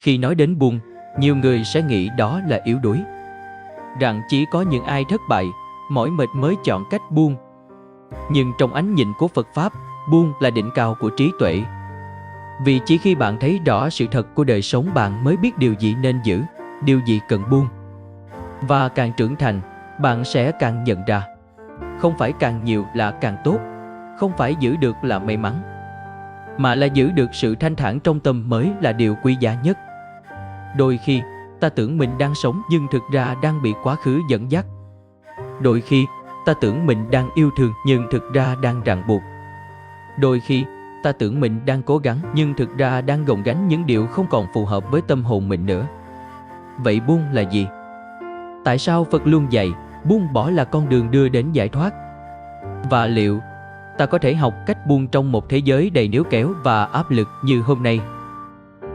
Khi nói đến buông, nhiều người sẽ nghĩ đó là yếu đuối, rằng chỉ có những ai thất bại, mỏi mệt mới chọn cách buông. Nhưng trong ánh nhìn của Phật Pháp, buông là đỉnh cao của trí tuệ. Vì chỉ khi bạn thấy rõ sự thật của đời sống bạn mới biết điều gì nên giữ, điều gì cần buông. Và càng trưởng thành, bạn sẽ càng nhận ra, không phải càng nhiều là càng tốt, không phải giữ được là may mắn, mà là giữ được sự thanh thản trong tâm mới là điều quý giá nhất. Đôi khi, ta tưởng mình đang sống nhưng thực ra đang bị quá khứ dẫn dắt. Đôi khi, ta tưởng mình đang yêu thương nhưng thực ra đang ràng buộc. Đôi khi, ta tưởng mình đang cố gắng nhưng thực ra đang gồng gánh những điều không còn phù hợp với tâm hồn mình nữa. Vậy buông là gì? Tại sao Phật luôn dạy buông bỏ là con đường đưa đến giải thoát? Và liệu ta có thể học cách buông trong một thế giới đầy níu kéo và áp lực như hôm nay?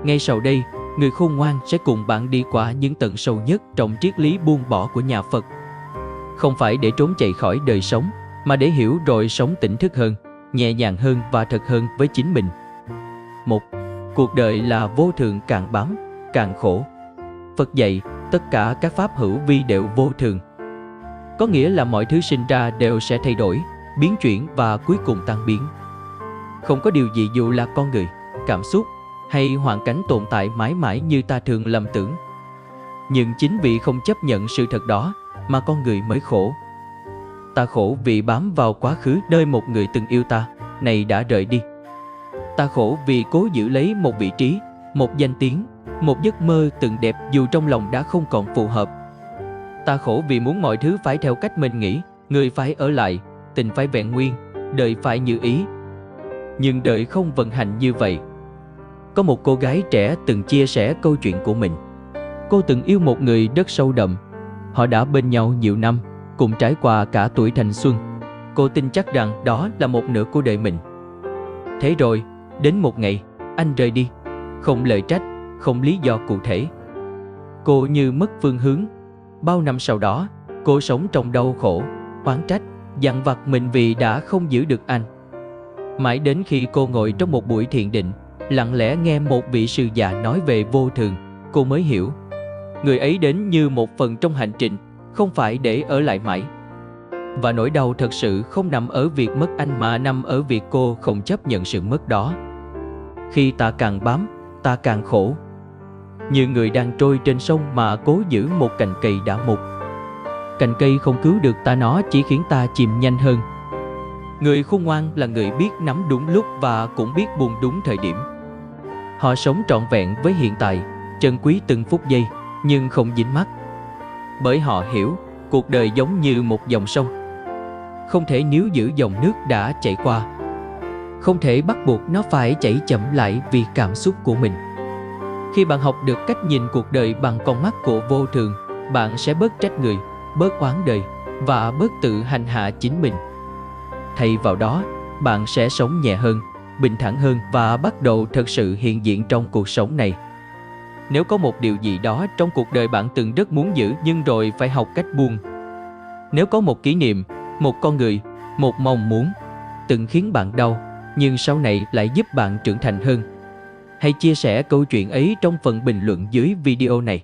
Ngay sau đây, người khôn ngoan sẽ cùng bạn đi qua những tận sâu nhất trong triết lý buông bỏ của nhà Phật. Không phải để trốn chạy khỏi đời sống, mà để hiểu rồi sống tỉnh thức hơn, nhẹ nhàng hơn và thật hơn với chính mình. 1. Cuộc đời là vô thường, càng bám, càng khổ. Phật dạy, tất cả các pháp hữu vi đều vô thường. Có nghĩa là mọi thứ sinh ra đều sẽ thay đổi, biến chuyển và cuối cùng tan biến. Không có điều gì dù là con người, cảm xúc hay hoàn cảnh tồn tại mãi mãi như ta thường lầm tưởng. Nhưng chính vì không chấp nhận sự thật đó mà con người mới khổ. Ta khổ vì bám vào quá khứ nơi một người từng yêu ta, này đã rời đi. Ta khổ vì cố giữ lấy một vị trí, một danh tiếng, một giấc mơ từng đẹp dù trong lòng đã không còn phù hợp. Ta khổ vì muốn mọi thứ phải theo cách mình nghĩ, người phải ở lại, tình phải vẹn nguyên, đời phải như ý. Nhưng đời không vận hành như vậy. Có một cô gái trẻ từng chia sẻ câu chuyện của mình. Cô từng yêu một người rất sâu đậm. Họ đã bên nhau nhiều năm, cùng trải qua cả tuổi thanh xuân. Cô tin chắc rằng đó là một nửa của đời mình. Thế rồi, đến một ngày, anh rời đi. Không lời trách, không lý do cụ thể. Cô như mất phương hướng. Bao năm sau đó, cô sống trong đau khổ, oán trách, dằn vặt mình vì đã không giữ được anh. Mãi đến khi cô ngồi trong một buổi thiền định, lặng lẽ nghe một vị sư già nói về vô thường, cô mới hiểu. Người ấy đến như một phần trong hành trình, không phải để ở lại mãi. Và nỗi đau thật sự không nằm ở việc mất anh mà nằm ở việc cô không chấp nhận sự mất đó. Khi ta càng bám, ta càng khổ. Như người đang trôi trên sông mà cố giữ một cành cây đã mục. Cành cây không cứu được ta, nó chỉ khiến ta chìm nhanh hơn. Người khôn ngoan là người biết nắm đúng lúc và cũng biết buông đúng thời điểm. Họ sống trọn vẹn với hiện tại, trân quý từng phút giây, nhưng không dính mắc. Bởi họ hiểu, cuộc đời giống như một dòng sông. Không thể níu giữ dòng nước đã chảy qua. Không thể bắt buộc nó phải chảy chậm lại vì cảm xúc của mình. Khi bạn học được cách nhìn cuộc đời bằng con mắt của vô thường, bạn sẽ bớt trách người, bớt oán đời và bớt tự hành hạ chính mình. Thay vào đó, bạn sẽ sống nhẹ hơn, bình thản hơn và bắt đầu thực sự hiện diện trong cuộc sống này. Nếu có một điều gì đó trong cuộc đời bạn từng rất muốn giữ nhưng rồi phải học cách buông. Nếu có một kỷ niệm, một con người, một mong muốn từng khiến bạn đau nhưng sau này lại giúp bạn trưởng thành hơn, hãy chia sẻ câu chuyện ấy trong phần bình luận dưới video này.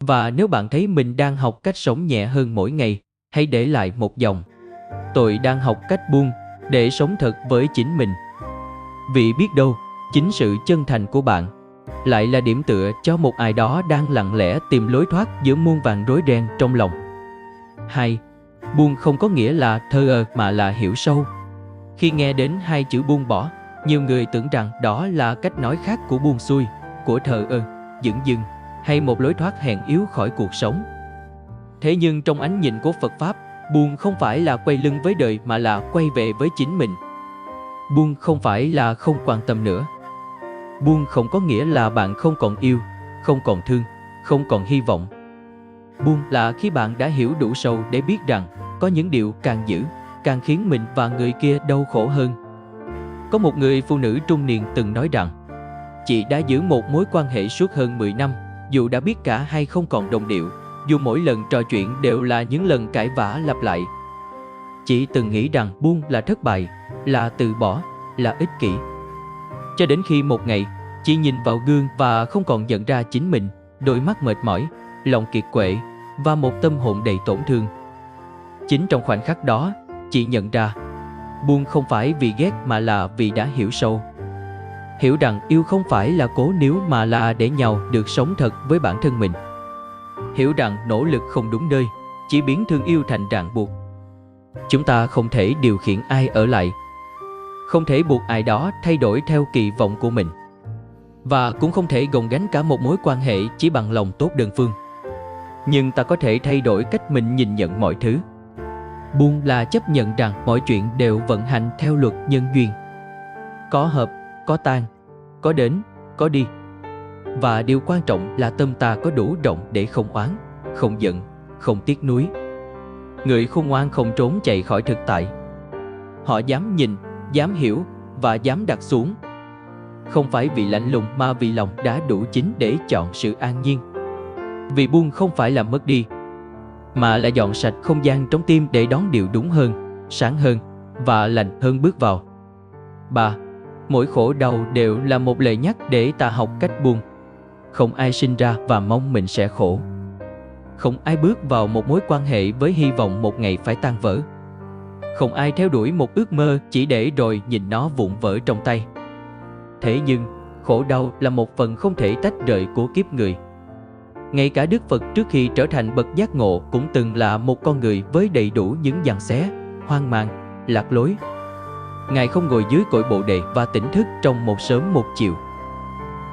Và nếu bạn thấy mình đang học cách sống nhẹ hơn mỗi ngày, hãy để lại một dòng: tôi đang học cách buông để sống thật với chính mình. Vì biết đâu, chính sự chân thành của bạn lại là điểm tựa cho một ai đó đang lặng lẽ tìm lối thoát giữa muôn vàn rối ren trong lòng. 2. Buông không có nghĩa là thờ ơ mà là hiểu sâu. Khi nghe đến hai chữ buông bỏ, nhiều người tưởng rằng đó là cách nói khác của buông xuôi, của thờ ơ, dửng dưng, hay một lối thoát hèn yếu khỏi cuộc sống. Thế nhưng trong ánh nhìn của Phật Pháp, buông không phải là quay lưng với đời mà là quay về với chính mình. Buông không phải là không quan tâm nữa. Buông không có nghĩa là bạn không còn yêu, không còn thương, không còn hy vọng. Buông là khi bạn đã hiểu đủ sâu để biết rằng có những điều càng giữ, càng khiến mình và người kia đau khổ hơn. Có một người phụ nữ trung niên từng nói rằng chị đã giữ một mối quan hệ suốt hơn 10 năm, dù đã biết cả hai không còn đồng điệu, dù mỗi lần trò chuyện đều là những lần cãi vã lặp lại. Chị từng nghĩ rằng buông là thất bại, là từ bỏ, là ích kỷ. Cho đến khi một ngày, Chị nhìn vào gương và không còn nhận ra chính mình, đôi mắt mệt mỏi, lòng kiệt quệ và một tâm hồn đầy tổn thương. Chính trong khoảnh khắc đó, chị nhận ra, buông không phải vì ghét mà là vì đã hiểu sâu. Hiểu rằng yêu không phải là cố níu mà là để nhau được sống thật với bản thân mình. Hiểu rằng nỗ lực không đúng nơi, chỉ biến thương yêu thành ràng buộc. Chúng ta không thể điều khiển ai ở lại, không thể buộc ai đó thay đổi theo kỳ vọng của mình, và cũng không thể gồng gánh cả một mối quan hệ chỉ bằng lòng tốt đơn phương. Nhưng ta có thể thay đổi cách mình nhìn nhận mọi thứ. Buông là chấp nhận rằng mọi chuyện đều vận hành theo luật nhân duyên. Có hợp, có tan, có đến, có đi. Và điều quan trọng là tâm ta có đủ rộng để không oán, không giận, không tiếc nuối. Người khôn ngoan không trốn chạy khỏi thực tại. Họ dám nhìn, dám hiểu và dám đặt xuống. Không phải vì lạnh lùng mà vì lòng đã đủ chín để chọn sự an nhiên. Vì buông không phải là mất đi, mà là dọn sạch không gian trong tim để đón điều đúng hơn, sáng hơn và lành hơn bước vào. 3. Mỗi khổ đau đều là một lời nhắc để ta học cách buông. Không ai sinh ra và mong mình sẽ khổ. Không ai bước vào một mối quan hệ với hy vọng một ngày phải tan vỡ. Không ai theo đuổi một ước mơ chỉ để rồi nhìn nó vụn vỡ trong tay. Thế nhưng, khổ đau là một phần không thể tách rời của kiếp người. Ngay cả Đức Phật trước khi trở thành bậc giác ngộ cũng từng là một con người với đầy đủ những giằng xé, hoang mang, lạc lối. Ngài không ngồi dưới cội bồ đề và tỉnh thức trong một sớm một chiều.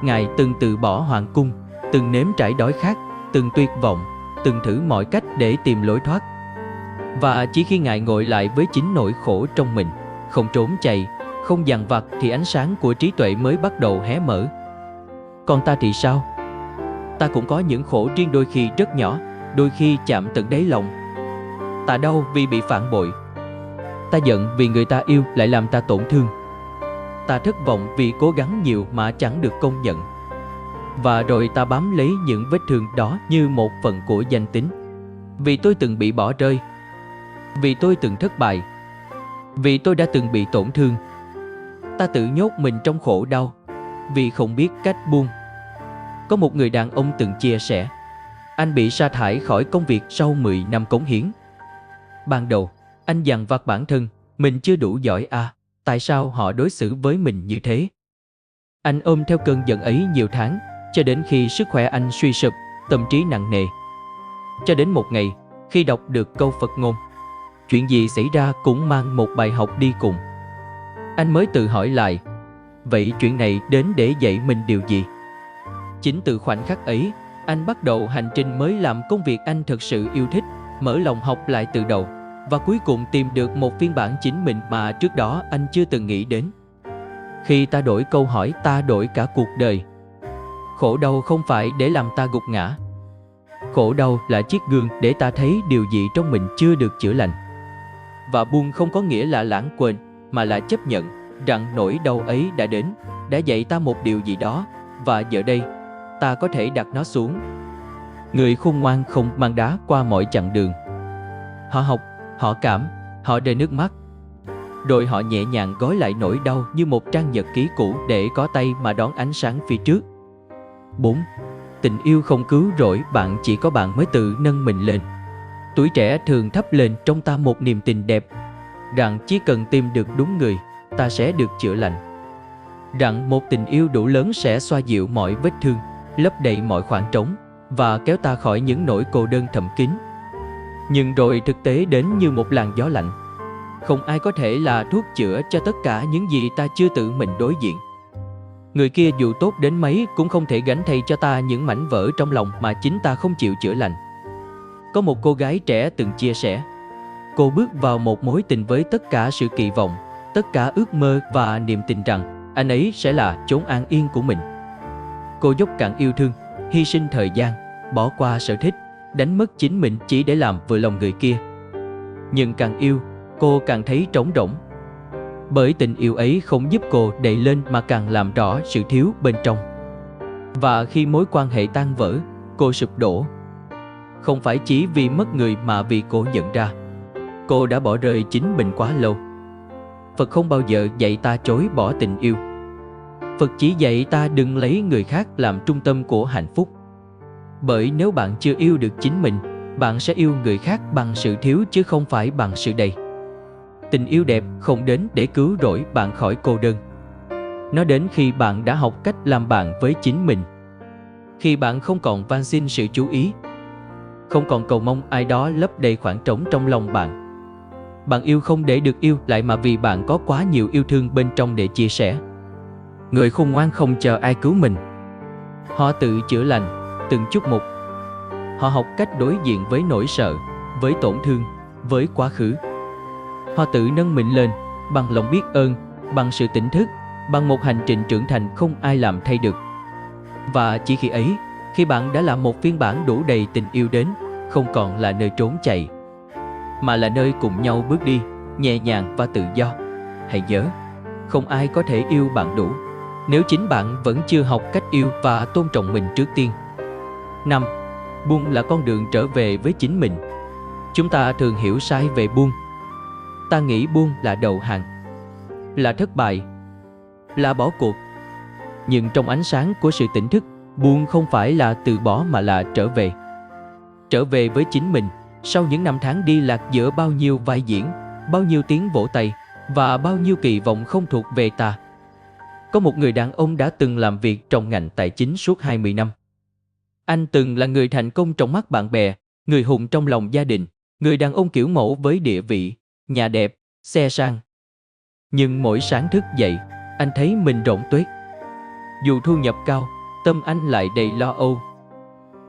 Ngài từng từ bỏ hoàng cung, từng nếm trải đói khát, từng tuyệt vọng, từng thử mọi cách để tìm lối thoát. Và chỉ khi Ngài ngồi lại với chính nỗi khổ trong mình, không trốn chạy, không dằn vặt thì ánh sáng của trí tuệ mới bắt đầu hé mở. Còn ta thì sao? Ta cũng có những khổ riêng, đôi khi rất nhỏ, đôi khi chạm tận đáy lòng. Ta đau vì bị phản bội. Ta giận vì người ta yêu lại làm ta tổn thương. Ta thất vọng vì cố gắng nhiều mà chẳng được công nhận. Và rồi ta bám lấy những vết thương đó như một phần của danh tính. Vì tôi từng bị bỏ rơi. Vì tôi từng thất bại. Vì tôi đã từng bị tổn thương. Ta tự nhốt mình trong khổ đau vì không biết cách buông. Có một người đàn ông từng chia sẻ, anh bị sa thải khỏi công việc sau 10 năm cống hiến. Ban đầu, anh dằn vặt bản thân, mình chưa đủ giỏi à, tại sao họ đối xử với mình như thế? Anh ôm theo cơn giận ấy nhiều tháng, cho đến khi sức khỏe anh suy sụp, tâm trí nặng nề. Cho đến một ngày, khi đọc được câu Phật ngôn, chuyện gì xảy ra cũng mang một bài học đi cùng. Anh mới tự hỏi lại, vậy chuyện này đến để dạy mình điều gì? Chính từ khoảnh khắc ấy, anh bắt đầu hành trình mới làm công việc anh thực sự yêu thích, mở lòng học lại từ đầu, và cuối cùng tìm được một phiên bản chính mình mà trước đó anh chưa từng nghĩ đến. Khi ta đổi câu hỏi, ta đổi cả cuộc đời. Khổ đau không phải để làm ta gục ngã. Khổ đau là chiếc gương để ta thấy điều gì trong mình chưa được chữa lành. Và buông không có nghĩa là lãng quên, mà là chấp nhận rằng nỗi đau ấy đã đến, đã dạy ta một điều gì đó, và giờ đây, ta có thể đặt nó xuống. Người khôn ngoan không mang đá qua mọi chặng đường. Họ học, họ cảm, họ rơi nước mắt. Rồi họ nhẹ nhàng gói lại nỗi đau như một trang nhật ký cũ để có tay mà đón ánh sáng phía trước. 4. Tình yêu không cứu rỗi bạn, chỉ có bạn mới tự nâng mình lên. Tuổi trẻ thường thắp lên trong ta một niềm tin đẹp, rằng chỉ cần tìm được đúng người, ta sẽ được chữa lành. Rằng một tình yêu đủ lớn sẽ xoa dịu mọi vết thương, lấp đầy mọi khoảng trống và kéo ta khỏi những nỗi cô đơn thầm kín. Nhưng rồi thực tế đến như một làn gió lạnh. Không ai có thể là thuốc chữa cho tất cả những gì ta chưa tự mình đối diện. Người kia dù tốt đến mấy cũng không thể gánh thay cho ta những mảnh vỡ trong lòng mà chính ta không chịu chữa lành. Có một cô gái trẻ từng chia sẻ, cô bước vào một mối tình với tất cả sự kỳ vọng, tất cả ước mơ và niềm tin rằng anh ấy sẽ là chốn an yên của mình. Cô dốc cạn yêu thương, hy sinh thời gian, bỏ qua sở thích, đánh mất chính mình chỉ để làm vừa lòng người kia. Nhưng càng yêu, cô càng thấy trống rỗng. Bởi tình yêu ấy không giúp cô đẩy lên mà càng làm rõ sự thiếu bên trong. Và khi mối quan hệ tan vỡ, cô sụp đổ. Không phải chỉ vì mất người mà vì cô nhận ra cô đã bỏ rơi chính mình quá lâu. Phật không bao giờ dạy ta chối bỏ tình yêu. Phật chỉ dạy ta đừng lấy người khác làm trung tâm của hạnh phúc. Bởi nếu bạn chưa yêu được chính mình, bạn sẽ yêu người khác bằng sự thiếu chứ không phải bằng sự đầy. Tình yêu đẹp không đến để cứu rỗi bạn khỏi cô đơn. Nó đến khi bạn đã học cách làm bạn với chính mình. Khi bạn không còn van xin sự chú ý, không còn cầu mong ai đó lấp đầy khoảng trống trong lòng bạn. Bạn yêu không để được yêu lại mà vì bạn có quá nhiều yêu thương bên trong để chia sẻ. Người khôn ngoan không chờ ai cứu mình. Họ tự chữa lành, từng chút một. Họ học cách đối diện với nỗi sợ, với tổn thương, với quá khứ. Họ tự nâng mình lên, bằng lòng biết ơn, bằng sự tỉnh thức, bằng một hành trình trưởng thành không ai làm thay được. Và chỉ khi ấy, khi bạn đã là một phiên bản đủ đầy tình yêu đến, không còn là nơi trốn chạy, mà là nơi cùng nhau bước đi, nhẹ nhàng và tự do. Hãy nhớ, không ai có thể yêu bạn đủ, nếu chính bạn vẫn chưa học cách yêu và tôn trọng mình trước tiên. 5. Buông là con đường trở về với chính mình. Chúng ta thường hiểu sai về buông. Ta nghĩ buông là đầu hàng, là thất bại, là bỏ cuộc. Nhưng trong ánh sáng của sự tỉnh thức, buông không phải là từ bỏ mà là trở về. Trở về với chính mình, sau những năm tháng đi lạc giữa bao nhiêu vai diễn, bao nhiêu tiếng vỗ tay và bao nhiêu kỳ vọng không thuộc về ta. Có một người đàn ông đã từng làm việc trong ngành tài chính suốt 20 năm. Anh từng là người thành công trong mắt bạn bè, người hùng trong lòng gia đình, người đàn ông kiểu mẫu với địa vị, nhà đẹp, xe sang. Nhưng mỗi sáng thức dậy, anh thấy mình rỗng tuếch. Dù thu nhập cao, tâm anh lại đầy lo âu.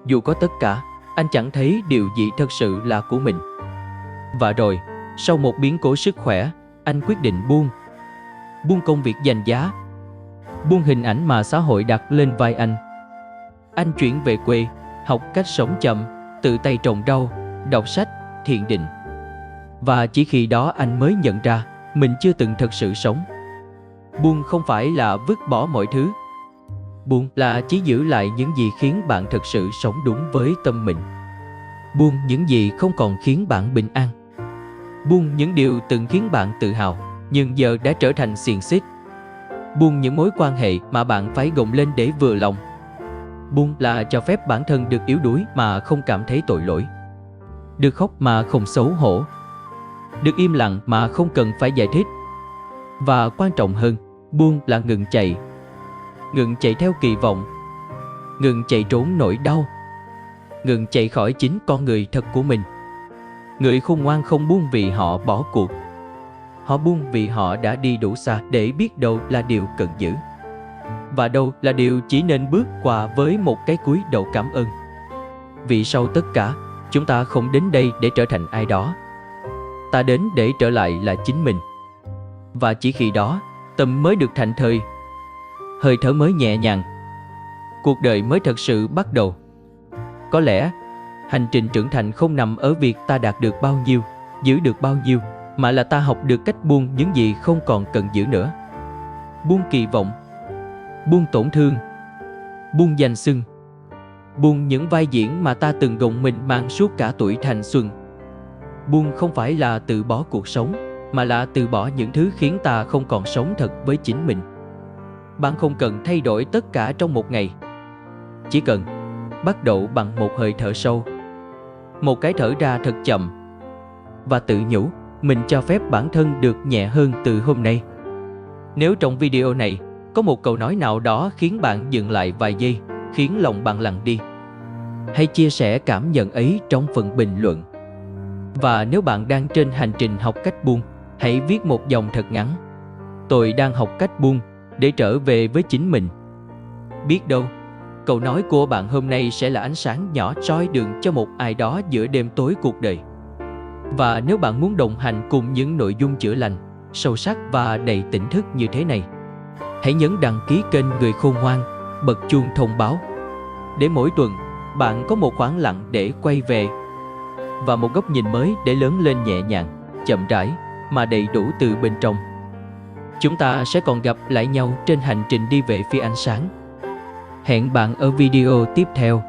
Dù có tất cả, anh chẳng thấy điều gì thật sự là của mình. Và rồi, sau một biến cố sức khỏe, anh quyết định buông. Buông công việc danh giá, buông hình ảnh mà xã hội đặt lên vai anh. Anh chuyển về quê, học cách sống chậm, tự tay trồng rau, đọc sách, thiền định. Và chỉ khi đó anh mới nhận ra mình chưa từng thật sự sống. Buông không phải là vứt bỏ mọi thứ. Buông là chỉ giữ lại những gì khiến bạn thật sự sống đúng với tâm mình. Buông những gì không còn khiến bạn bình an. Buông những điều từng khiến bạn tự hào, nhưng giờ đã trở thành xiềng xích. Buông những mối quan hệ mà bạn phải gồng lên để vừa lòng. Buông là cho phép bản thân được yếu đuối mà không cảm thấy tội lỗi. Được khóc mà không xấu hổ. Được im lặng mà không cần phải giải thích. Và quan trọng hơn, buông là ngừng chạy. Ngừng chạy theo kỳ vọng. Ngừng chạy trốn nỗi đau. Ngừng chạy khỏi chính con người thật của mình. Người khôn ngoan không buông vì họ bỏ cuộc. Họ buông vì họ đã đi đủ xa để biết đâu là điều cần giữ, và đâu là điều chỉ nên bước qua với một cái cúi đầu cảm ơn. Vì sau tất cả, chúng ta không đến đây để trở thành ai đó. Ta đến để trở lại là chính mình. Và chỉ khi đó, tâm mới được thảnh thơi, hơi thở mới nhẹ nhàng, cuộc đời mới thật sự bắt đầu. Có lẽ, hành trình trưởng thành không nằm ở việc ta đạt được bao nhiêu, giữ được bao nhiêu, mà là ta học được cách buông những gì không còn cần giữ nữa. Buông kỳ vọng, buông tổn thương, buông danh xưng, buông những vai diễn mà ta từng gồng mình mang suốt cả tuổi thanh xuân. Buông không phải là từ bỏ cuộc sống, mà là từ bỏ những thứ khiến ta không còn sống thật với chính mình. Bạn không cần thay đổi tất cả trong một ngày. Chỉ cần bắt đầu bằng một hơi thở sâu, một cái thở ra thật chậm, và tự nhủ, mình cho phép bản thân được nhẹ hơn từ hôm nay. Nếu trong video này có một câu nói nào đó khiến bạn dừng lại vài giây, khiến lòng bạn lặng đi, hãy chia sẻ cảm nhận ấy trong phần bình luận. Và nếu bạn đang trên hành trình học cách buông, hãy viết một dòng thật ngắn: tôi đang học cách buông để trở về với chính mình. Biết đâu, câu nói của bạn hôm nay sẽ là ánh sáng nhỏ soi đường cho một ai đó giữa đêm tối cuộc đời. Và nếu bạn muốn đồng hành cùng những nội dung chữa lành, sâu sắc và đầy tỉnh thức như thế này, hãy nhấn đăng ký kênh Người Khôn Ngoan, bật chuông thông báo, để mỗi tuần bạn có một khoảng lặng để quay về, và một góc nhìn mới để lớn lên nhẹ nhàng, chậm rãi, mà đầy đủ từ bên trong. Chúng ta sẽ còn gặp lại nhau trên hành trình đi về phía ánh sáng. Hẹn bạn ở video tiếp theo.